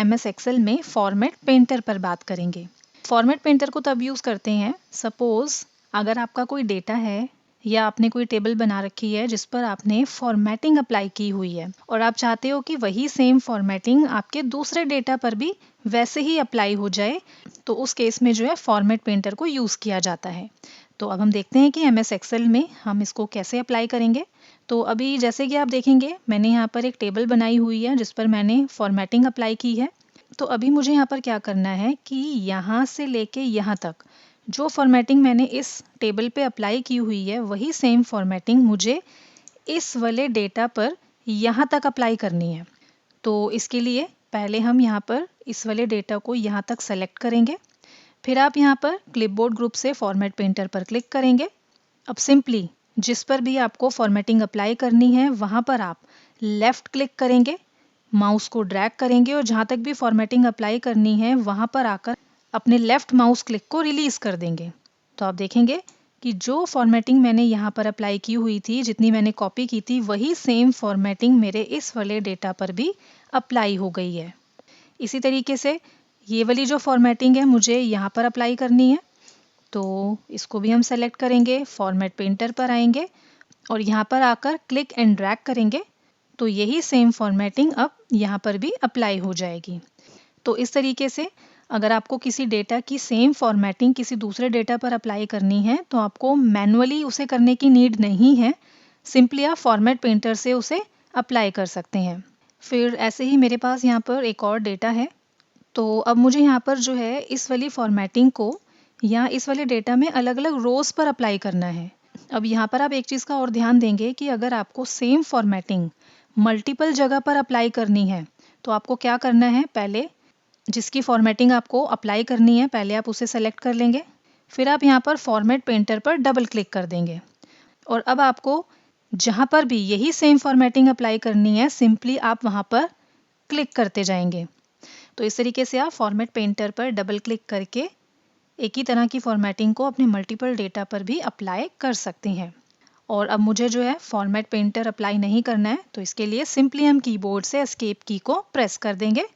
MS Excel में format painter पर बात करेंगे। फॉर्मेट पेंटर को तब यूज़ करते हैं, सपोज़ अगर आपका कोई डेटा है या आपने कोई टेबल बना रखी है जिस पर आपने फॉर्मेटिंग अप्लाई की हुई है और आप चाहते हो कि वही सेम फॉर्मेटिंग आपके दूसरे डेटा पर भी वैसे ही अप्लाई हो जाए, तो उस केस में जो है फॉर्मेट पेंटर को यूज़ किया जाता है। तो अब हम देखते हैं कि MS एक्सेल में हम इसको कैसे अप्लाई करेंगे। तो अभी जैसे कि आप देखेंगे मैंने यहाँ पर एक टेबल बनाई हुई है जिस पर मैंने फॉर्मेटिंग अप्लाई की है। तो अभी मुझे यहाँ पर क्या करना है कि यहाँ से लेके यहाँ तक जो फॉर्मेटिंग मैंने इस टेबल पे अप्लाई की हुई है वही सेम फॉर्मेटिंग मुझे इस वाले डेटा पर यहाँ तक अप्लाई करनी है। तो इसके लिए पहले हम यहाँ पर इस वाले डेटा को यहाँ तक सेलेक्ट करेंगे, फिर आप यहाँ पर क्लिपबोर्ड ग्रुप से फॉर्मेट पेंटर पर क्लिक करेंगे। अब सिंपली जिस पर भी आपको फॉर्मेटिंग अप्लाई करनी है वहाँ पर आप लेफ़्ट क्लिक करेंगे, माउस को ड्रैग करेंगे और जहाँ तक भी फॉर्मेटिंग अप्लाई करनी है वहाँ पर आकर अपने लेफ़्ट माउस क्लिक को रिलीज़ कर देंगे। तो आप देखेंगे कि जो फॉर्मेटिंग मैंने यहाँ पर अप्लाई की हुई थी, जितनी मैंने कॉपी की थी, वही सेम फॉर्मेटिंग मेरे इस वाले डेटा पर भी अप्लाई हो गई है। इसी तरीके से ये वाली जो फॉर्मेटिंग है मुझे यहाँ पर अप्लाई करनी है, तो इसको भी हम सेलेक्ट करेंगे, फॉर्मेट पेंटर पर आएंगे और यहाँ पर आकर क्लिक एंड ड्रैग करेंगे, तो यही सेम फॉर्मेटिंग अब यहाँ पर भी अप्लाई हो जाएगी। तो इस तरीके से अगर आपको किसी डेटा की सेम फॉर्मेटिंग किसी दूसरे डेटा पर अप्लाई करनी है तो आपको मैनुअली उसे करने की नीड नहीं है, सिंपली आप फॉर्मेट पेंटर से उसे अप्लाई कर सकते हैं। फिर ऐसे ही मेरे पास यहाँ पर एक और डेटा है, तो अब मुझे यहाँ पर जो है इस वाली फॉर्मेटिंग को या इस वाले डेटा में अलग अलग रोज़ पर अप्लाई करना है। अब यहाँ पर आप एक चीज़ का और ध्यान देंगे कि अगर आपको सेम फॉर्मेटिंग मल्टीपल जगह पर अप्लाई करनी है तो आपको क्या करना है, पहले जिसकी फॉर्मेटिंग आपको अप्लाई करनी है पहले आप उसे सेलेक्ट कर लेंगे, फिर आप यहाँ पर फॉर्मेट पेंटर पर डबल क्लिक कर देंगे और अब आपको जहाँ पर भी यही सेम फॉर्मेटिंग अप्लाई करनी है सिंपली आप वहाँ पर क्लिक करते जाएंगे। तो इस तरीके से आप फॉर्मेट पेंटर पर डबल क्लिक करके एक ही तरह की फॉर्मेटिंग को अपने मल्टीपल डेटा पर भी अप्लाई कर सकते हैं। और अब मुझे जो है फॉर्मेट पेंटर अप्लाई नहीं करना है, तो इसके लिए सिंपली हम कीबोर्ड से एस्केप की को प्रेस कर देंगे